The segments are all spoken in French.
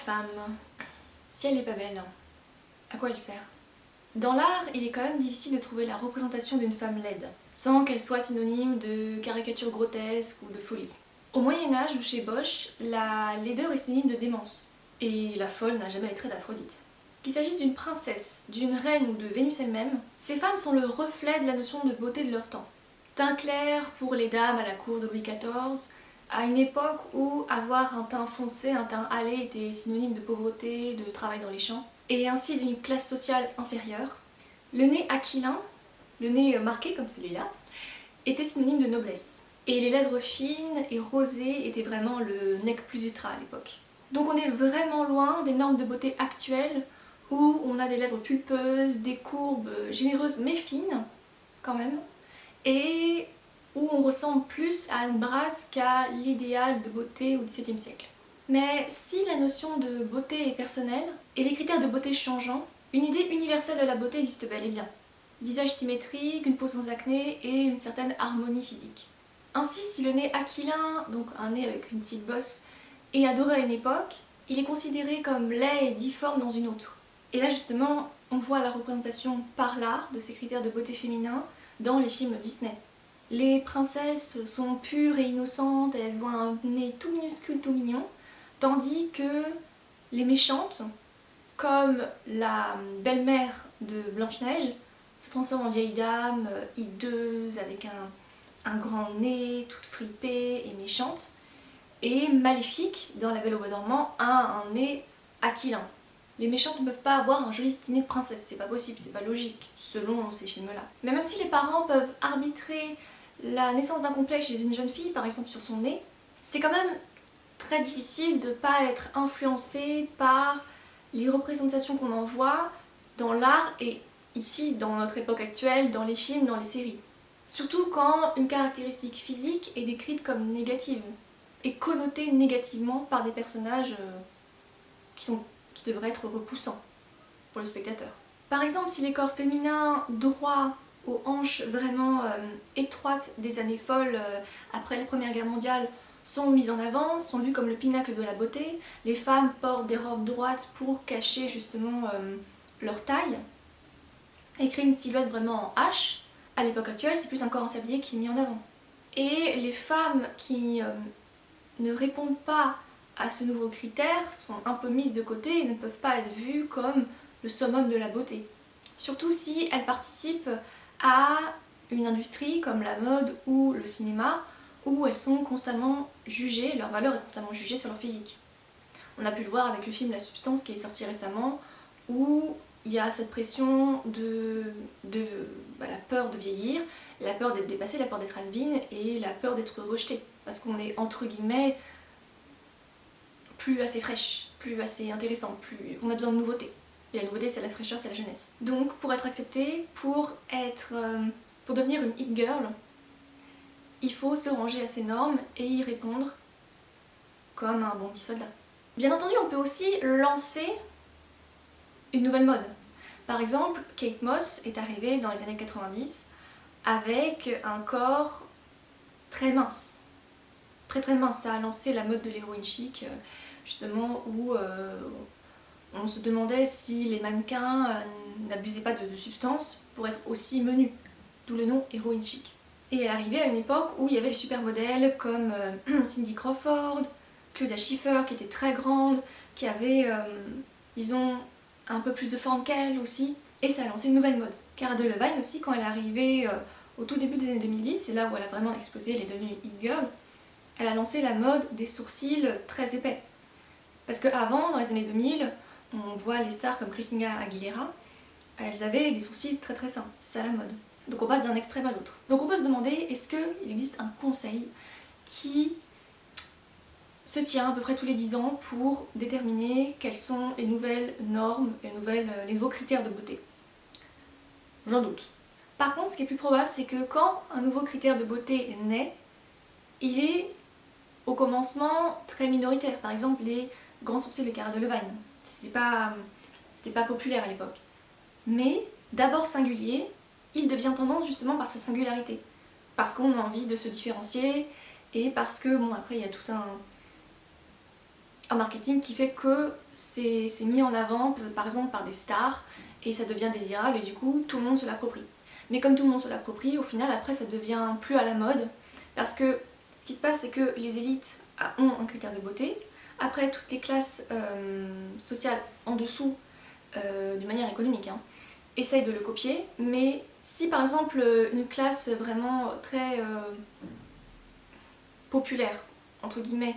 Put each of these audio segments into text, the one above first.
femme, si elle n'est pas belle, à quoi elle sert? Dans l'art, il est quand même difficile de trouver la représentation d'une femme laide, sans qu'elle soit synonyme de caricature grotesque ou de folie. Au Moyen-Âge ou chez Bosch, la laideur est synonyme de démence, et la folle n'a jamais les traits d'Aphrodite. Qu'il s'agisse d'une princesse, d'une reine ou de Vénus elle-même, ces femmes sont le reflet de la notion de beauté de leur temps. Teint clair pour les dames à la cour de Louis XIV, à une époque où avoir un teint foncé, un teint hâlé était synonyme de pauvreté, de travail dans les champs, et ainsi d'une classe sociale inférieure. Le nez aquilin, le nez marqué comme celui-là, était synonyme de noblesse. Et les lèvres fines et rosées étaient vraiment le nec plus ultra à l'époque. Donc on est vraiment loin des normes de beauté actuelles où on a des lèvres pulpeuses, des courbes généreuses mais fines quand même, et où on ressemble plus à Anne Brasse qu'à l'idéal de beauté au XVIIe siècle. Mais si la notion de beauté est personnelle, et les critères de beauté changeant, une idée universelle de la beauté existe bel et bien. Visage symétrique, une peau sans acné et une certaine harmonie physique. Ainsi, si le nez aquilin, donc un nez avec une petite bosse, est adoré à une époque, il est considéré comme laid et difforme dans une autre. Et là justement, on voit la représentation par l'art de ces critères de beauté féminin dans les films Disney. Les princesses sont pures et innocentes, elles ont un nez tout minuscule, tout mignon, tandis que les méchantes, comme la belle-mère de Blanche-Neige, se transforment en vieille dame, hideuse, avec un grand nez, toute fripée et méchante. Et Maléfique, dans La Belle au bois dormant, a un nez aquilin. Les méchantes ne peuvent pas avoir un joli petit nez de princesse, c'est pas possible, c'est pas logique, selon ces films-là. Mais même si les parents peuvent arbitrer la naissance d'un complexe chez une jeune fille, par exemple sur son nez, c'est quand même très difficile de ne pas être influencé par les représentations qu'on en voit dans l'art et ici, dans notre époque actuelle, dans les films, dans les séries. Surtout quand une caractéristique physique est décrite comme négative et connotée négativement par des personnages qui devraient être repoussants pour le spectateur. Par exemple, si les corps féminins droits aux hanches vraiment étroites des années folles après la Première Guerre mondiale sont mis en avant, sont vus comme le pinacle de la beauté, les femmes portent des robes droites pour cacher justement leur taille et créer une silhouette vraiment en H. À l'époque actuelle, c'est plus un corps en sablier qui est mis en avant. Et les femmes qui ne répondent pas à ce nouveau critère sont un peu mises de côté et ne peuvent pas être vues comme le summum de la beauté. Surtout si elles participent à une industrie comme la mode ou le cinéma où elles sont constamment jugées, leur valeur est constamment jugée sur leur physique. On a pu le voir avec le film La Substance qui est sorti récemment où il y a cette pression de la peur de vieillir, la peur d'être dépassée, la peur d'être has-been et la peur d'être rejetée parce qu'on est entre guillemets plus assez fraîche, plus assez intéressante, on a besoin de nouveautés. Et la nouveauté c'est la fraîcheur, c'est la jeunesse. Donc pour être acceptée, pour devenir une hit girl, il faut se ranger à ces normes et y répondre comme un bon petit soldat. Bien entendu, on peut aussi lancer une nouvelle mode. Par exemple, Kate Moss est arrivée dans les années 90 avec un corps très mince. Très très mince, ça a lancé la mode de l'héroïne chic, justement où on se demandait si les mannequins n'abusaient pas de substances pour être aussi menus, d'où le nom héroïne chic. Et elle est arrivée à une époque où il y avait les supermodèles comme Cindy Crawford, Claudia Schiffer qui était très grande, qui avait, disons, un peu plus de forme qu'elle aussi, et ça a lancé une nouvelle mode. Cara Delevingne aussi, quand elle est arrivée au tout début des années 2010, c'est là où elle a vraiment explosé, elle est devenue hit girl, elle a lancé la mode des sourcils très épais. Parce qu'avant, dans les années 2000, on voit les stars comme Christina Aguilera, elles avaient des sourcils très très fins, c'est ça la mode. Donc on passe d'un extrême à l'autre. Donc on peut se demander, est-ce qu'il existe un conseil qui se tient à peu près tous les 10 ans pour déterminer quelles sont les nouvelles normes, les nouveaux critères de beauté? J'en doute. Par contre, ce qui est plus probable, c'est que quand un nouveau critère de beauté naît, il est au commencement très minoritaire. Par exemple, les grands sourcils de Cara Delevingne. C'était pas populaire à l'époque. Mais, d'abord singulier, il devient tendance justement par sa singularité. Parce qu'on a envie de se différencier et parce que, bon, après il y a tout un marketing qui fait que c'est mis en avant par exemple par des stars et ça devient désirable et du coup tout le monde se l'approprie. Mais comme tout le monde se l'approprie, au final après ça devient plus à la mode parce que ce qui se passe c'est que les élites ont un critère de beauté, après toutes les classes sociales en dessous, d'une manière économique, hein, essayent de le copier, mais si par exemple une classe vraiment très populaire, entre guillemets,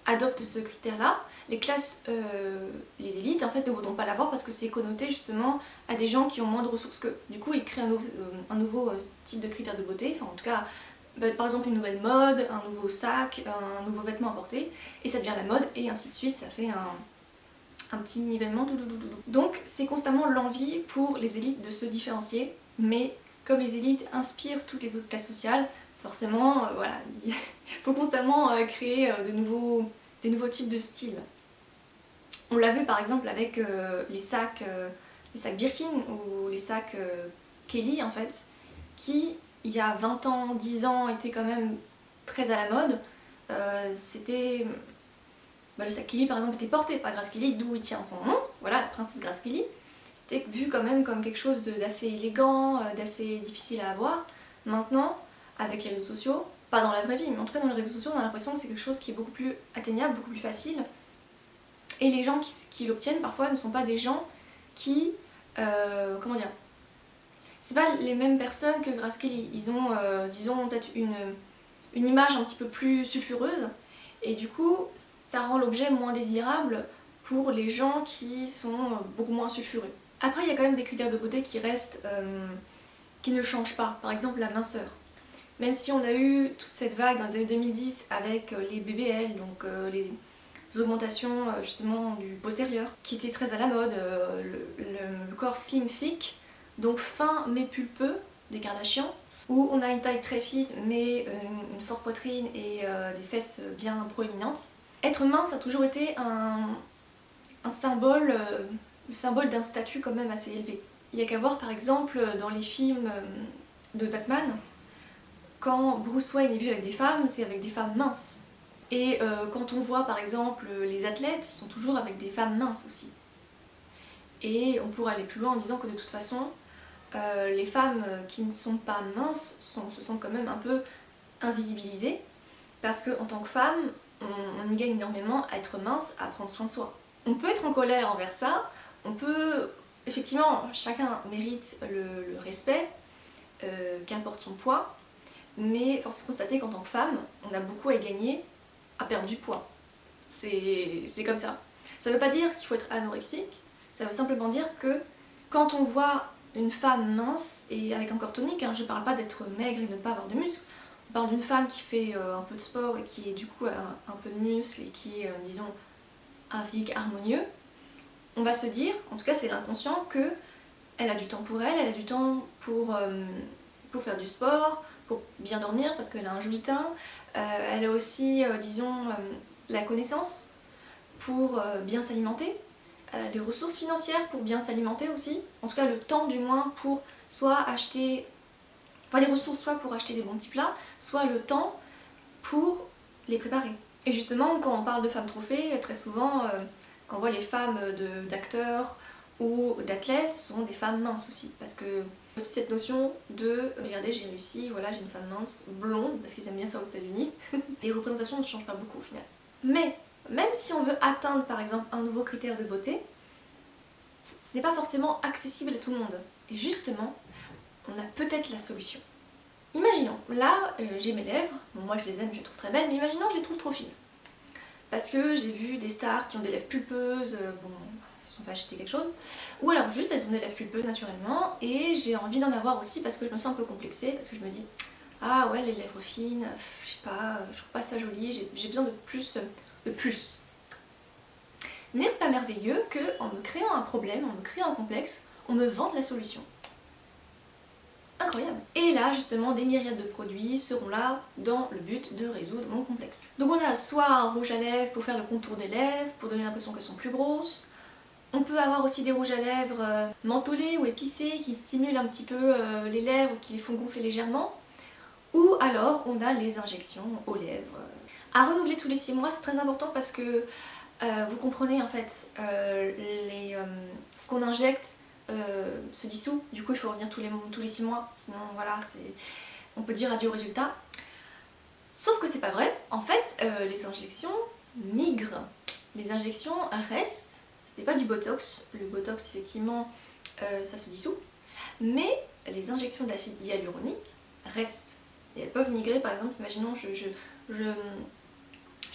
adopte ce critère-là, les classes, les élites en fait ne voudront pas l'avoir parce que c'est connoté justement à des gens qui ont moins de ressources qu'eux. Du coup ils créent un nouveau type de critère de beauté, enfin en tout cas par exemple une nouvelle mode, un nouveau sac, un nouveau vêtement à porter, et ça devient la mode et ainsi de suite, ça fait un petit nivellement. Donc c'est constamment l'envie pour les élites de se différencier, mais comme les élites inspirent toutes les autres classes sociales, forcément voilà, il faut constamment créer des nouveaux types de styles. On l'a vu par exemple avec les sacs Birkin ou les sacs Kelly en fait, qui il y a 20 ans, 10 ans étaient quand même très à la mode. C'était... le sac Kelly par exemple était porté par Grace Kelly, d'où il tient son nom, voilà, la princesse Grace Kelly. C'était vu quand même comme quelque chose d'assez élégant, d'assez difficile à avoir. Maintenant, avec les réseaux sociaux, pas dans la vraie vie, mais en tout cas dans les réseaux sociaux, on a l'impression que c'est quelque chose qui est beaucoup plus atteignable, beaucoup plus facile. Et les gens qui l'obtiennent parfois ne sont pas des gens qui... comment dire, c'est pas les mêmes personnes que Grace Kelly. Ils ont, disons, peut-être une image un petit peu plus sulfureuse, et du coup, ça rend l'objet moins désirable pour les gens qui sont beaucoup moins sulfureux. Après, il y a quand même des critères de beauté qui restent, qui ne changent pas. Par exemple, la minceur. Même si on a eu toute cette vague dans les années 2010 avec les BBL, donc les augmentations justement du postérieur, qui étaient très à la mode, le corps slim thick, donc fin mais pulpeux des Kardashians, où on a une taille très fine mais une forte poitrine et des fesses bien proéminentes. Être mince a toujours été un symbole, le symbole d'un statut quand même assez élevé. Il n'y a qu'à voir par exemple dans les films de Batman, quand Bruce Wayne est vu avec des femmes, c'est avec des femmes minces. Et quand on voit par exemple les athlètes, ils sont toujours avec des femmes minces aussi. Et on pourrait aller plus loin en disant que de toute façon, les femmes qui ne sont pas minces se sentent quand même un peu invisibilisées, parce qu'en tant que femme, on y gagne énormément à être mince, à prendre soin de soi. On peut être en colère envers ça, on peut... Effectivement, chacun mérite le respect, qu'importe son poids, mais force est de constater qu'en tant que femme, on a beaucoup à y gagner à perdre du poids. C'est comme ça. Ça veut pas dire qu'il faut être anorexique, ça veut simplement dire que quand on voit une femme mince et avec un corps tonique, hein, je parle pas d'être maigre et ne pas avoir de muscles, on parle d'une femme qui fait un peu de sport et qui est du coup un peu de muscles et qui est, disons, un physique harmonieux, on va se dire, en tout cas c'est l'inconscient, que elle a du temps pour elle, elle a du temps pour faire du sport, pour bien dormir parce qu'elle a un joli teint, elle a aussi, disons, la connaissance pour bien s'alimenter, elle a les ressources financières pour bien s'alimenter aussi, en tout cas le temps du moins pour soit acheter, enfin les ressources soit pour acheter des bons petits plats, soit le temps pour les préparer. Et justement quand on parle de femmes trophées, très souvent quand on voit les femmes d'acteurs ou d'athlètes, ce sont des femmes minces aussi, parce que aussi cette notion de regardez j'ai réussi, voilà j'ai une femme mince, blonde, parce qu'ils aiment bien ça aux États-Unis. Les représentations ne changent pas beaucoup au final. Mais même si on veut atteindre par exemple un nouveau critère de beauté, ce n'est pas forcément accessible à tout le monde. Et justement, on a peut-être la solution. Imaginons, là j'ai mes lèvres, bon, moi je les aime, je les trouve très belles, mais imaginons que je les trouve trop fines. Parce que j'ai vu des stars qui ont des lèvres pulpeuses, bon, se sont fait acheter quelque chose, ou alors juste elles ont des lèvres pulpeuses naturellement, et j'ai envie d'en avoir aussi parce que je me sens un peu complexée, parce que je me dis ah ouais les lèvres fines, je sais pas, je trouve pas ça joli, j'ai besoin de plus, de plus. N'est-ce pas merveilleux qu'en me créant un problème, en me créant un complexe, on me vende la solution? Incroyable. Et là justement des myriades de produits seront là dans le but de résoudre mon complexe. Donc on a soit un rouge à lèvres pour faire le contour des lèvres, pour donner l'impression qu'elles sont plus grosses. On peut avoir aussi des rouges à lèvres mentholés ou épicés qui stimulent un petit peu les lèvres, qui les font gonfler légèrement. Ou alors on a les injections aux lèvres. À renouveler tous les 6 mois, c'est très important parce que vous comprenez en fait, ce qu'on injecte se dissout, du coup il faut revenir tous les 6 mois, sinon voilà, on peut dire adieu au résultat. Sauf que c'est pas vrai, en fait les injections migrent, les injections restent, c'était pas du botox, le botox effectivement ça se dissout, mais les injections d'acide hyaluronique restent. Et elles peuvent migrer, par exemple, imaginons je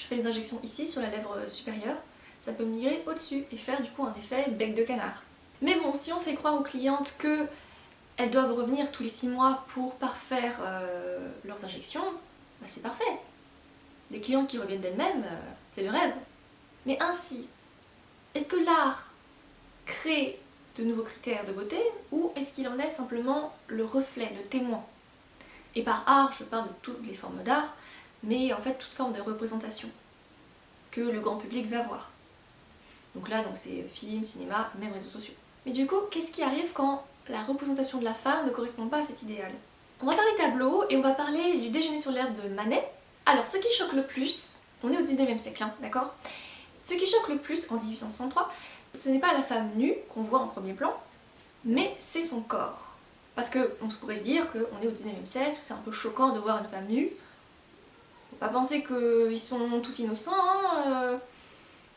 fais les injections ici sur la lèvre supérieure, ça peut migrer au-dessus et faire du coup un effet bec de canard. Mais bon, si on fait croire aux clientes qu'elles doivent revenir tous les 6 mois pour parfaire leurs injections, bah c'est parfait. Des clientes qui reviennent d'elles-mêmes, c'est le rêve. Mais ainsi, est-ce que l'art crée de nouveaux critères de beauté ou est-ce qu'il en est simplement le reflet, le témoin? Et par art, je parle de toutes les formes d'art, mais en fait toute forme de représentation que le grand public va voir. Donc là, c'est film, cinéma, même réseaux sociaux. Mais du coup, qu'est-ce qui arrive quand la représentation de la femme ne correspond pas à cet idéal? On va parler tableau et on va parler du Déjeuner sur l'herbe de Manet. Alors, ce qui choque le plus, on est au 19e siècle, hein, d'accord? Ce qui choque le plus en 1863, ce n'est pas la femme nue qu'on voit en premier plan, mais c'est son corps. Parce qu'on pourrait se dire qu'on est au 19e siècle, c'est un peu choquant de voir une femme nue. Faut pas penser qu'ils sont tout innocents, hein.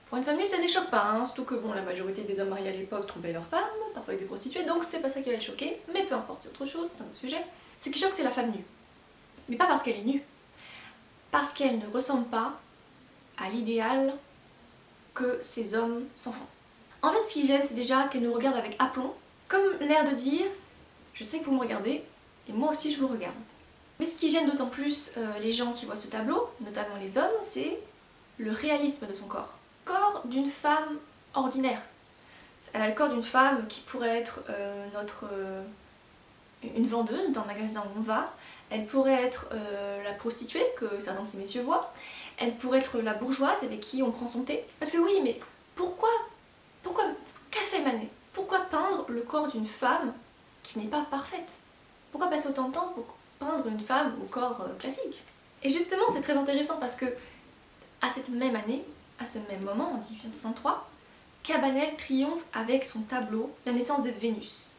Pour une femme nue, ça ne les choque pas, hein. Surtout que bon, la majorité des hommes mariés à l'époque trompaient leurs femmes, parfois avec des prostituées, donc c'est pas ça qui va le choquer, mais peu importe, c'est autre chose, c'est un autre sujet. Ce qui choque, c'est la femme nue. Mais pas parce qu'elle est nue, parce qu'elle ne ressemble pas à l'idéal que ces hommes s'en font. En fait, ce qui gêne, c'est déjà qu'elle nous regarde avec aplomb, comme l'air de dire « je sais que vous me regardez, et moi aussi je vous regarde ». Mais ce qui gêne d'autant plus les gens qui voient ce tableau, notamment les hommes, c'est le réalisme de son corps. Corps d'une femme ordinaire. Elle a le corps d'une femme qui pourrait être une vendeuse dans le magasin où on va, elle pourrait être la prostituée que certains de ces messieurs voient, elle pourrait être la bourgeoise avec qui on prend son thé. Parce que oui, mais pourquoi qu'a fait Manet? Pourquoi peindre le corps d'une femme qui n'est pas parfaite? Pourquoi passer autant de temps pour peindre une femme au corps classique? Et justement, c'est très intéressant parce que à cette même année, à ce même moment, en 1863, Cabanel triomphe avec son tableau La naissance de Vénus.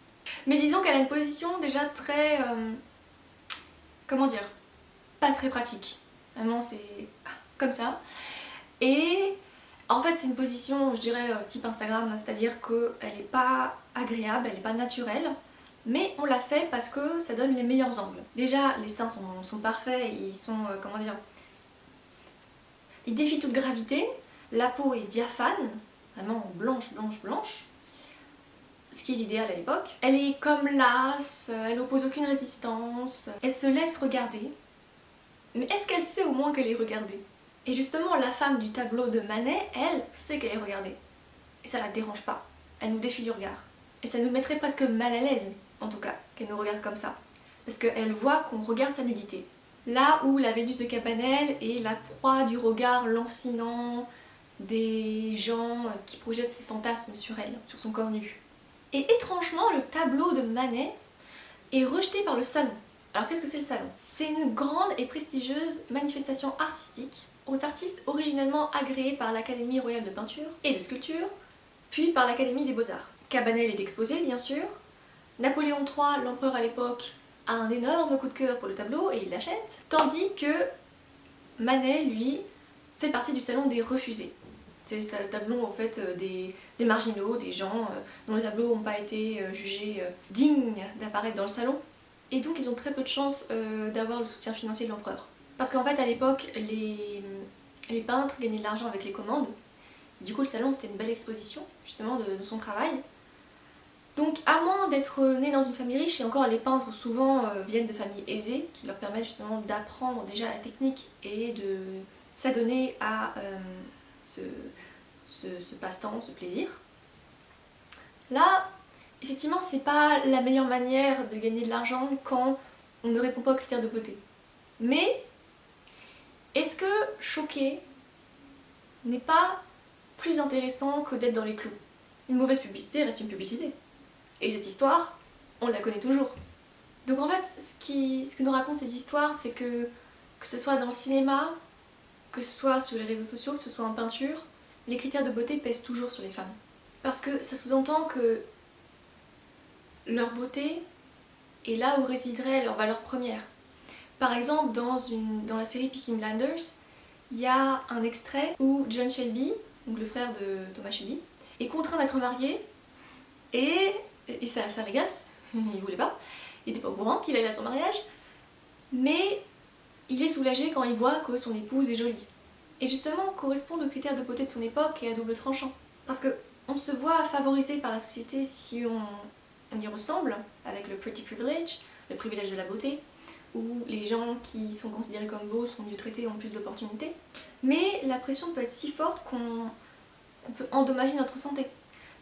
Mais disons qu'elle a une position déjà très... comment dire? Pas très pratique. Vraiment, c'est comme ça. Et en fait, c'est une position, je dirais, type Instagram, c'est-à-dire qu'elle n'est pas agréable, elle n'est pas naturelle, mais on l'a fait parce que ça donne les meilleurs angles. Déjà, les seins sont parfaits, ils sont, comment dire, ils défient toute gravité, la peau est diaphane, vraiment blanche, blanche, blanche, ce qui est l'idéal à l'époque. Elle est comme lasse, elle oppose aucune résistance, elle se laisse regarder, mais est-ce qu'elle sait au moins qu'elle est regardée? Et justement, la femme du tableau de Manet, elle, sait qu'elle est regardée. Et ça la dérange pas. Elle nous défie du regard. Et ça nous mettrait presque mal à l'aise, en tout cas, qu'elle nous regarde comme ça. Parce qu'elle voit qu'on regarde sa nudité. Là où la Vénus de Cabanel est la proie du regard lancinant des gens qui projettent ses fantasmes sur elle, sur son corps nu. Et étrangement, le tableau de Manet est rejeté par le salon. Alors qu'est-ce que c'est le salon? C'est une grande et prestigieuse manifestation artistique aux artistes originellement agréés par l'Académie royale de peinture et de sculpture, puis par l'Académie des beaux-arts. Cabanel est exposé, bien sûr. Napoléon III, l'empereur à l'époque, a un énorme coup de cœur pour le tableau et il l'achète. Tandis que Manet, lui, fait partie du salon des refusés. C'est le tableau en fait des marginaux, des gens dont les tableaux n'ont pas été jugés dignes d'apparaître dans le salon. Et donc ils ont très peu de chances d'avoir le soutien financier de l'empereur. Parce qu'en fait à l'époque, les peintres gagnaient de l'argent avec les commandes. Et du coup le salon c'était une belle exposition justement de son travail. Donc à moins d'être né dans une famille riche, et encore les peintres souvent viennent de familles aisées qui leur permettent justement d'apprendre déjà la technique et de s'adonner à ce passe-temps, ce plaisir. Là, effectivement, c'est pas la meilleure manière de gagner de l'argent quand on ne répond pas aux critères de beauté. Mais est-ce que choquer n'est pas plus intéressant que d'être dans les clous? Une mauvaise publicité reste une publicité. Et cette histoire, on la connaît toujours. Donc en fait, ce que nous racontent ces histoires, c'est que ce soit dans le cinéma, que ce soit sur les réseaux sociaux, que ce soit en peinture, les critères de beauté pèsent toujours sur les femmes. Parce que ça sous-entend que leur beauté est là où résiderait leur valeur première. Par exemple, dans la série Peaky Blinders, il y a un extrait où John Shelby, donc le frère de Thomas Shelby, est contraint d'être marié et ça l'agace, il voulait pas, il était pas au courant qu'il allait à son mariage, mais il est soulagé quand il voit que son épouse est jolie. Et justement, correspondre aux critères de beauté de son époque est à double tranchant. Parce que on se voit favorisé par la société si on y ressemble, avec le pretty privilege, le privilège de la beauté, où les gens qui sont considérés comme beaux sont mieux traités, ont plus d'opportunités. Mais la pression peut être si forte qu'on peut endommager notre santé.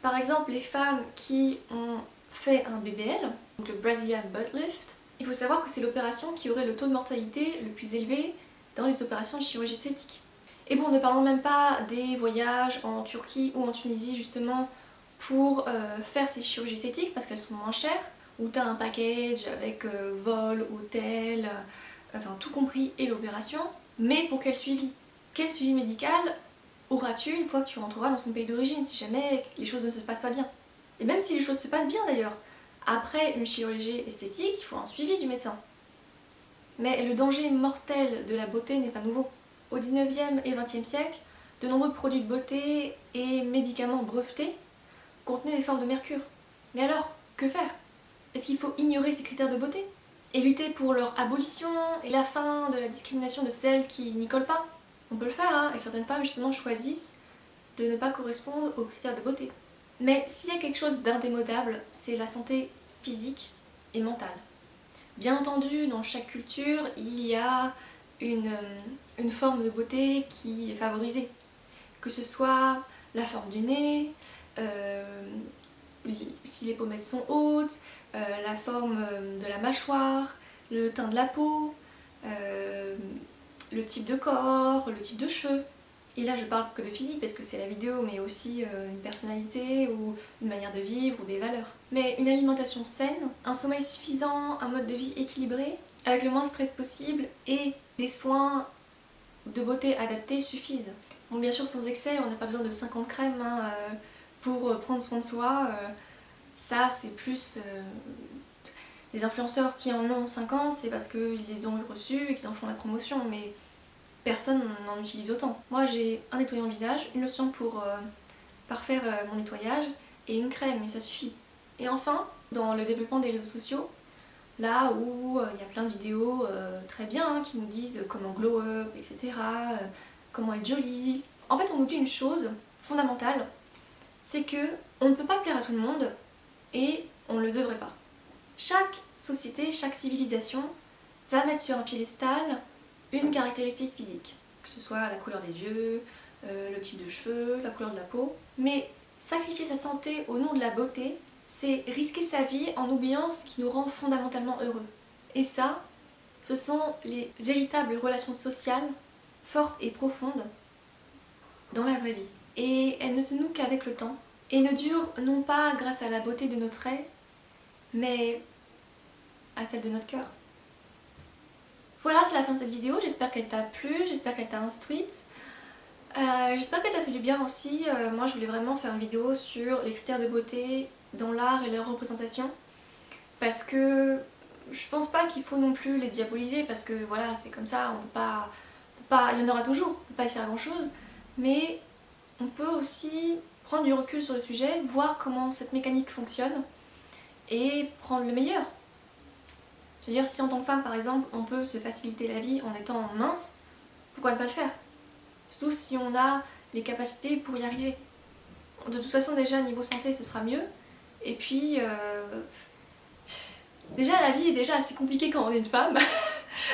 Par exemple, les femmes qui ont fait un BBL, donc le Brazilian Butt Lift, il faut savoir que c'est l'opération qui aurait le taux de mortalité le plus élevé dans les opérations de chirurgie esthétique. Et bon, ne parlons même pas des voyages en Turquie ou en Tunisie justement pour faire ces chirurgies esthétiques parce qu'elles sont moins chères, où t'as un package avec vol, hôtel, enfin tout compris et l'opération. Mais pour quel suivi? Quel suivi médical auras-tu une fois que tu rentreras dans son pays d'origine si jamais les choses ne se passent pas bien? Et même si les choses se passent bien d'ailleurs, après une chirurgie esthétique, il faut un suivi du médecin. Mais le danger mortel de la beauté n'est pas nouveau. Au 19e et 20e siècle, de nombreux produits de beauté et médicaments brevetés contenaient des formes de mercure. Mais alors, que faire? Est-ce qu'il faut ignorer ces critères de beauté? Et lutter pour leur abolition et la fin de la discrimination de celles qui n'y collent pas? On peut le faire, hein, et certaines femmes justement choisissent de ne pas correspondre aux critères de beauté. Mais s'il y a quelque chose d'indémodable, c'est la santé physique et mentale. Bien entendu, dans chaque culture, il y a une forme de beauté qui est favorisée. Que ce soit la forme du nez, si les pommettes sont hautes, la forme de la mâchoire, le teint de la peau, le type de corps, le type de cheveux. Et là je parle que de physique parce que c'est la vidéo, mais aussi une personnalité ou une manière de vivre ou des valeurs. Mais une alimentation saine, un sommeil suffisant, un mode de vie équilibré, avec le moins de stress possible et des soins de beauté adaptés suffisent. Bon, bien sûr sans excès, on n'a pas besoin de 50 crèmes hein, pour prendre soin de soi. Ça c'est plus... les influenceurs qui en ont 50, c'est parce qu'ils les ont reçus et qu'ils en font la promotion, mais personne n'en utilise autant. Moi j'ai un nettoyant visage, une lotion pour parfaire mon nettoyage et une crème, et ça suffit. Et enfin, dans le développement des réseaux sociaux, là où il y a plein de vidéos très bien hein, qui nous disent comment glow up, etc., comment être jolie. En fait on oublie une chose fondamentale, c'est que on ne peut pas plaire à tout le monde et on ne le devrait pas. Chaque société, chaque civilisation va mettre sur un piédestal une caractéristique physique, que ce soit la couleur des yeux, le type de cheveux, la couleur de la peau. Mais sacrifier sa santé au nom de la beauté, c'est risquer sa vie en oubliant ce qui nous rend fondamentalement heureux. Et ça, ce sont les véritables relations sociales fortes et profondes dans la vraie vie. Et elles ne se nouent qu'avec le temps, et ne durent non pas grâce à la beauté de nos traits, mais à celle de notre cœur. Voilà, c'est la fin de cette vidéo, j'espère qu'elle t'a plu, j'espère qu'elle t'a instruite. J'espère qu'elle t'a fait du bien aussi. Moi je voulais vraiment faire une vidéo sur les critères de beauté dans l'art et leur représentation. Parce que je pense pas qu'il faut non plus les diaboliser, parce que voilà, c'est comme ça, on peut pas, il y en aura toujours, on peut pas y faire grand chose. Mais on peut aussi prendre du recul sur le sujet, voir comment cette mécanique fonctionne et prendre le meilleur. Je veux dire, si en tant que femme par exemple, on peut se faciliter la vie en étant mince, pourquoi ne pas le faire? Surtout si on a les capacités pour y arriver. De toute façon déjà niveau santé ce sera mieux. Et puis déjà la vie est déjà assez compliquée quand on est une femme.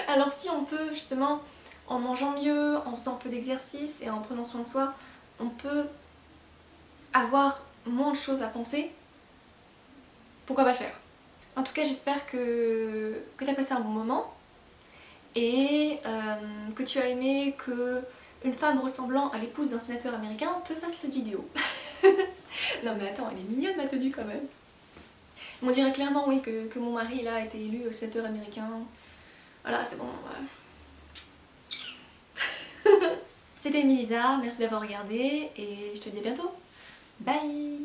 Alors si on peut justement, en mangeant mieux, en faisant un peu d'exercice et en prenant soin de soi, on peut avoir moins de choses à penser, pourquoi pas le faire? En tout cas j'espère que tu as passé un bon moment et que tu as aimé que une femme ressemblant à l'épouse d'un sénateur américain te fasse cette vidéo. Non mais attends, elle est mignonne ma tenue quand même. On dirait clairement oui que mon mari là a été élu sénateur américain. Voilà, c'est bon. C'était Melisa, merci d'avoir regardé et je te dis à bientôt. Bye!